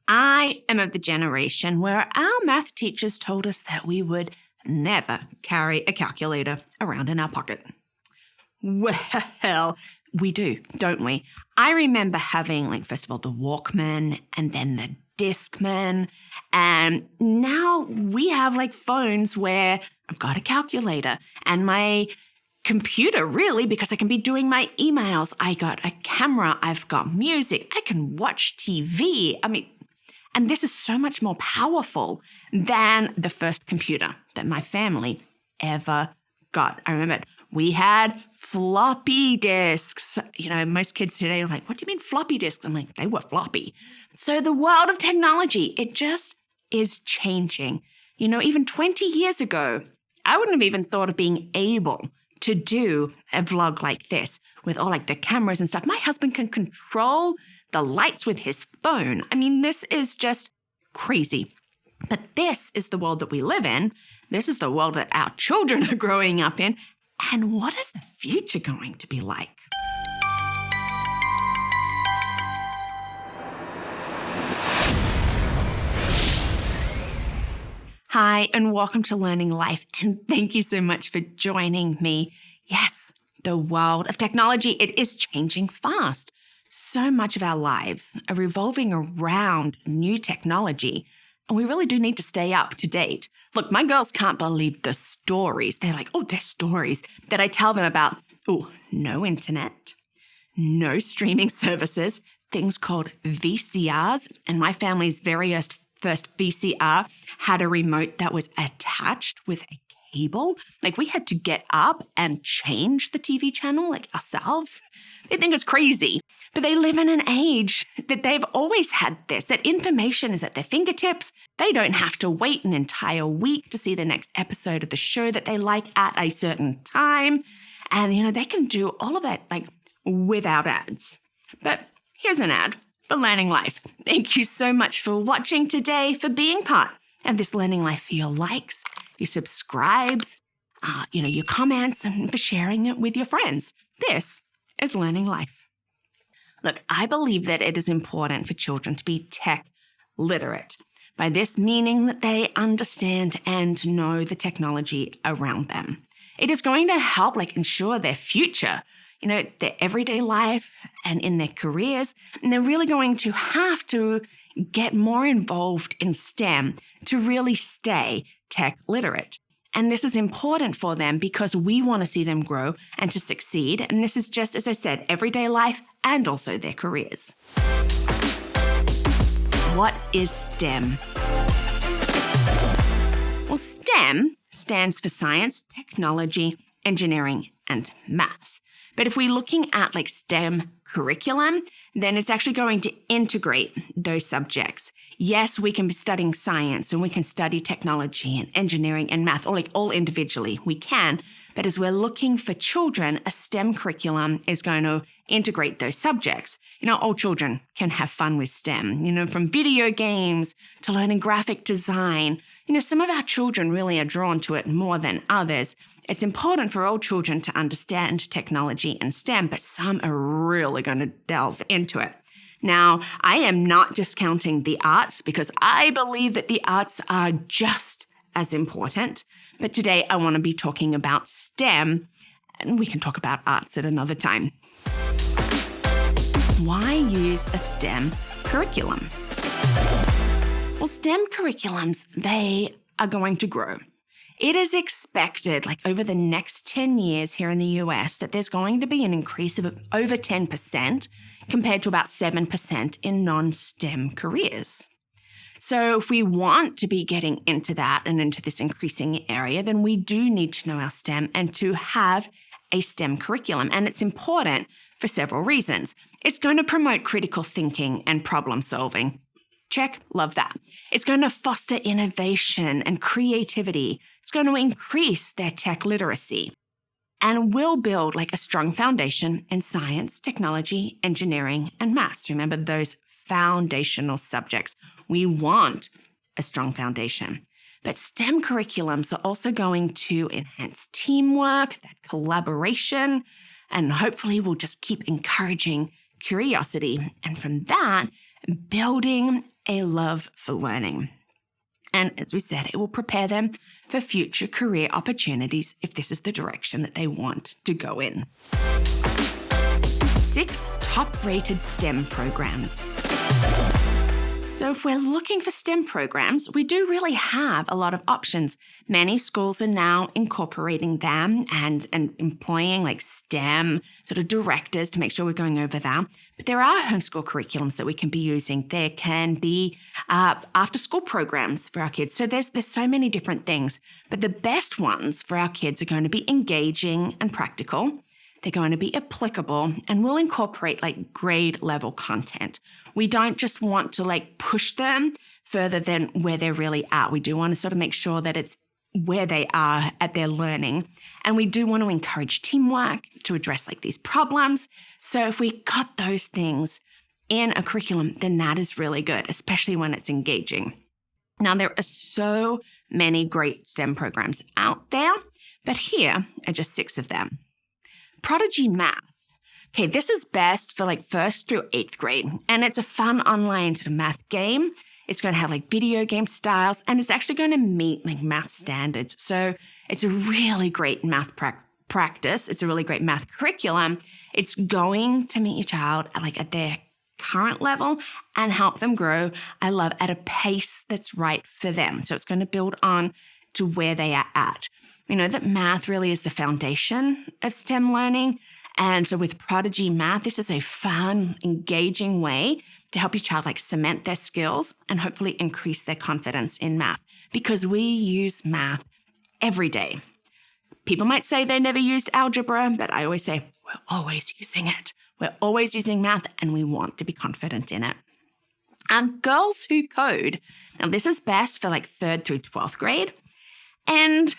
I am of the generation where our math teachers told us that we would never carry a calculator around in our pocket. Well, we do, don't we? I remember having, first of all, the Walkman and then the Discman. And now we have phones where I've got a calculator and my computer, really, because I can be doing my emails. I got a camera. I've got music. I can watch TV. And this is so much more powerful than the first computer that my family ever got. I remember we had floppy disks. Most kids today are like, what do you mean floppy disks? I'm like, they were floppy. So the world of technology, it just is changing. Even 20 years ago, I wouldn't have even thought of being able to do a vlog like this with all the cameras and stuff. My husband can control the lights with his phone. This is just crazy. But this is the world that we live in. This is the world that our children are growing up in. And what is the future going to be like? Hi, and welcome to Learning Life. And thank you so much for joining me. Yes, the world of technology, it is changing fast. So much of our lives are revolving around new technology, and we really do need to stay up to date. Look, my girls can't believe the stories. They're like, they're stories that I tell them about. No internet, no streaming services, things called VCRs, and my family's very first VCR had a remote that was attached with a cable. We had to get up and change the TV channel ourselves. They think it's crazy, but they live in an age that they've always had this, that information is at their fingertips. They don't have to wait an entire week to see the next episode of the show that they like at a certain time. And, they can do all of that without ads. But here's an ad for Learning Life. Thank you so much for watching today, for being part of this Learning Life, for your likes, your subscribes, your comments, and for sharing it with your friends. This is Learning Life. Look, I believe that it is important for children to be tech literate. By this meaning that they understand and know the technology around them. It is going to help ensure their future, their everyday life and in their careers. And they're really going to have to get more involved in STEM to really stay tech literate. And this is important for them because we want to see them grow and to succeed. And this is just, as I said, everyday life and also their careers. What is STEM? Well, STEM stands for science, technology, engineering, and math. But if we're looking at STEM curriculum, then it's actually going to integrate those subjects. Yes, we can be studying science and we can study technology and engineering and math, all individually. We can. But as we're looking for children, a STEM curriculum is going to integrate those subjects. All children can have fun with STEM, from video games to learning graphic design. Some of our children really are drawn to it more than others. It's important for all children to understand technology and STEM, but some are really going to delve into it. Now, I am not discounting the arts because I believe that the arts are just as important. But today I want to be talking about STEM, and we can talk about arts at another time. Why use a STEM curriculum? Well, STEM curriculums, they are going to grow. It is expected, over the next 10 years here in the US, that there's going to be an increase of over 10% compared to about 7% in non-STEM careers. So if we want to be getting into that and into this increasing area, then we do need to know our STEM and to have a STEM curriculum. And it's important for several reasons. It's going to promote critical thinking and problem solving. Check, love that. It's going to foster innovation and creativity. It's going to increase their tech literacy and will build a strong foundation in science, technology, engineering, and maths. Remember those foundational subjects. We want a strong foundation. But STEM curriculums are also going to enhance teamwork, that collaboration, and hopefully we'll just keep encouraging curiosity. And from that, building a love for learning. And as we said, it will prepare them for future career opportunities if this is the direction that they want to go in. 6 top-rated STEM programs. So if we're looking for STEM programs, we do really have a lot of options. Many schools are now incorporating them and employing like STEM sort of directors to make sure we're going over that. But there are homeschool curriculums that we can be using. There can be after-school programs for our kids. So there's so many different things. But the best ones for our kids are going to be engaging and practical. They're going to be applicable, and we'll incorporate like grade level content. We don't just want to like push them further than where they're really at. We do want to sort of make sure that it's where they are at their learning. And we do want to encourage teamwork to address like these problems. So if we got those things in a curriculum, then that is really good, especially when it's engaging. Now, there are so many great STEM programs out there, but here are just 6 of them. Prodigy Math. Okay, this is best for like 1st through 8th grade, and it's a fun online sort of math game. It's going to have like video game styles, and it's actually going to meet like math standards. So it's a really great math practice. It's a really great math curriculum. It's going to meet your child at their current level and help them grow, I love, at a pace that's right for them. So it's going to build on to where they are at. We know that math really is the foundation of STEM learning. And so with Prodigy Math, this is a fun, engaging way to help your child like cement their skills and hopefully increase their confidence in math, because we use math every day. People might say they never used algebra, but I always say we're always using it. We're always using math, and we want to be confident in it. And Girls Who Code. Now, this is best for like 3rd through 12th grade. And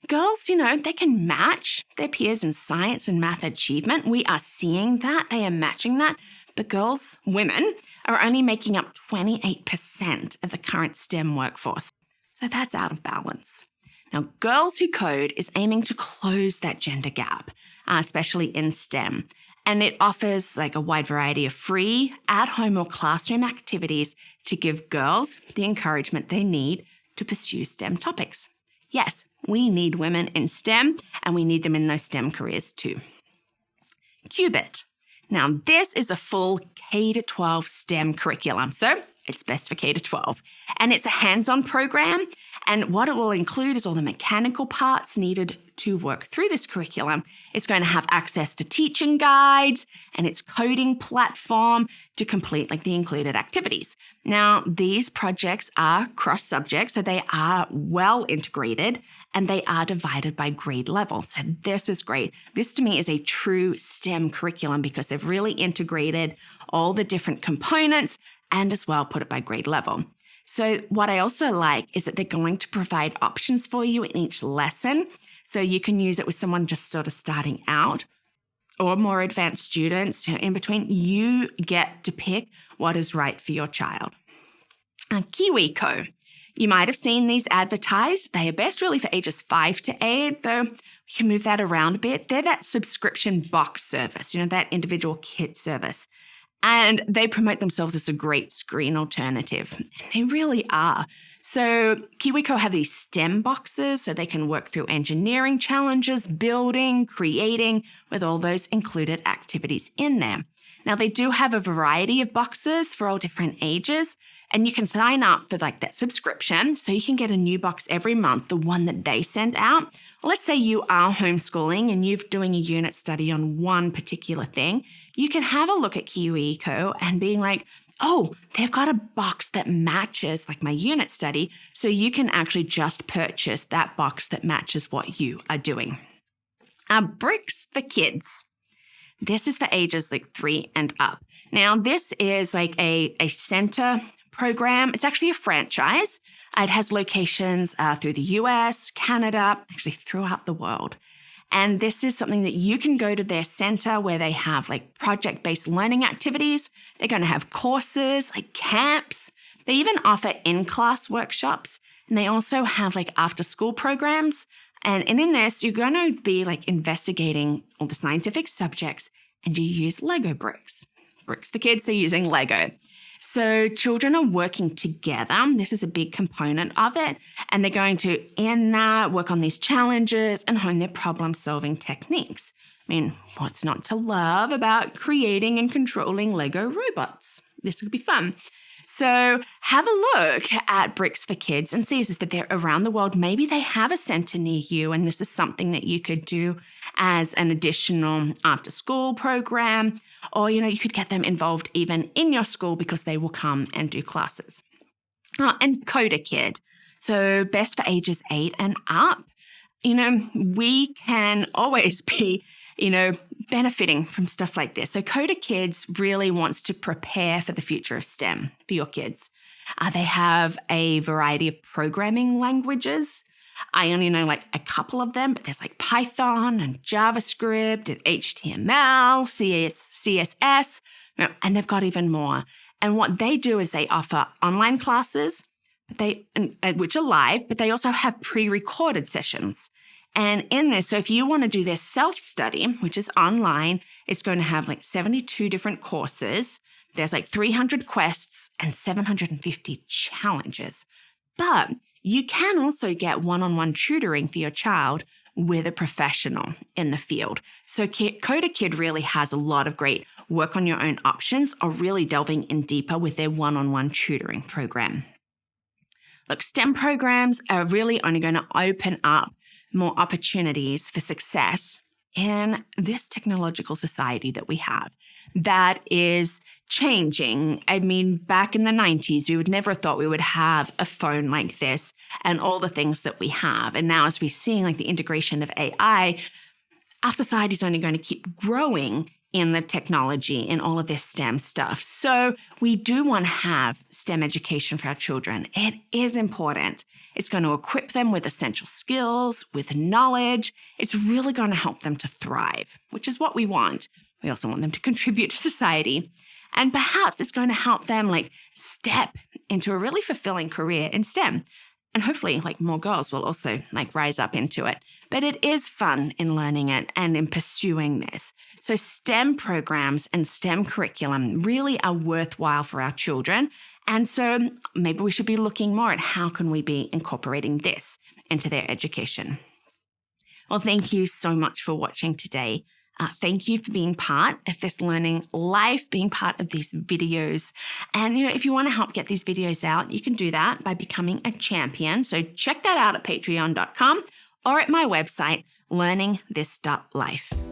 girls, they can match their peers in science and math achievement. We are seeing that. They are matching that. But girls, women, are only making up 28% of the current STEM workforce. So that's out of balance. Now, Girls Who Code is aiming to close that gender gap, especially in STEM. And it offers like a wide variety of free, at-home or classroom activities to give girls the encouragement they need to pursue STEM topics. Yes, we need women in STEM, and we need them in those STEM careers too. Qubit. Now, this is a full K-12 STEM curriculum, so it's best for K-12. And it's a hands-on program, and what it will include is all the mechanical parts needed to work through this curriculum. It's going to have access to teaching guides and its coding platform to complete like the included activities. Now, these projects are cross-subject, so they are well integrated, and they are divided by grade level. So this is great. This to me is a true STEM curriculum because they've really integrated all the different components and as well put it by grade level. So what I also like is that they're going to provide options for you in each lesson. So you can use it with someone just sort of starting out or more advanced students. In between, you get to pick what is right for your child. KiwiCo. You might have seen these advertised. They are best really for ages 5 to 8, though we can move that around a bit. They're that subscription box service, that individual kit service. And they promote themselves as a great screen alternative. And they really are. So KiwiCo have these STEM boxes so they can work through engineering challenges, building, creating, with all those included activities in there. Now, they do have a variety of boxes for all different ages, and you can sign up for like that subscription so you can get a new box every month, the one that they send out. Let's say you are homeschooling and you're doing a unit study on one particular thing. You can have a look at KiwiCo and being like, oh, they've got a box that matches like my unit study, so you can actually just purchase that box that matches what you are doing. Bricks for Kids. This is for ages like 3 and up. Now, this is like a center program. It's actually a franchise. It has locations through the US, Canada, actually throughout the world. And this is something that you can go to their center where they have like project-based learning activities. They're going to have courses, like camps. They even offer in-class workshops. And they also have like after-school programs. And in this, you're going to be like investigating all the scientific subjects, and you use Lego bricks. Bricks for Kids, they're using Lego. So children are working together. This is a big component of it. And they're going to, in that, work on these challenges and hone their problem-solving techniques. I mean, what's not to love about creating and controlling Lego robots? This would be fun. So have a look at Bricks for Kids and see that they're around the world. Maybe they have a center near you, and this is something that you could do as an additional after-school program, or, you could get them involved even in your school because they will come and do classes. And Coder Kid. So best for ages 8 and up. We can always be benefiting from stuff like this. So Coder Kids really wants to prepare for the future of STEM for your kids. They have a variety of programming languages. I only know like a couple of them, but there's like Python and JavaScript and HTML, CSS, and they've got even more. And what they do is they offer online classes, which are live, but they also have pre-recorded sessions. And in this, so if you want to do their self-study, which is online, it's going to have like 72 different courses. There's like 300 quests and 750 challenges. But you can also get one-on-one tutoring for your child with a professional in the field. So Coder Kid really has a lot of great work on your own options, or really delving in deeper with their one-on-one tutoring program. Look, STEM programs are really only going to open up more opportunities for success in this technological society that we have that is changing. I mean, back in the 90s, we would never have thought we would have a phone like this and all the things that we have. And now as we're seeing like the integration of AI, our society is only going to keep growing in the technology and all of this STEM stuff. So we do want to have STEM education for our children. It is important. It's going to equip them with essential skills, with knowledge. It's really going to help them to thrive, which is what we want. We also want them to contribute to society. And perhaps it's going to help them like step into a really fulfilling career in STEM. And hopefully, like, more girls will also like rise up into it. But it is fun in learning it and in pursuing this. So STEM programs and STEM curriculum really are worthwhile for our children. And so maybe we should be looking more at how can we be incorporating this into their education. Well, thank you so much for watching today. Thank you for being part of this Learning Life, being part of these videos. And, if you want to help get these videos out, you can do that by becoming a champion. So check that out at patreon.com or at my website, LearningThis.Life.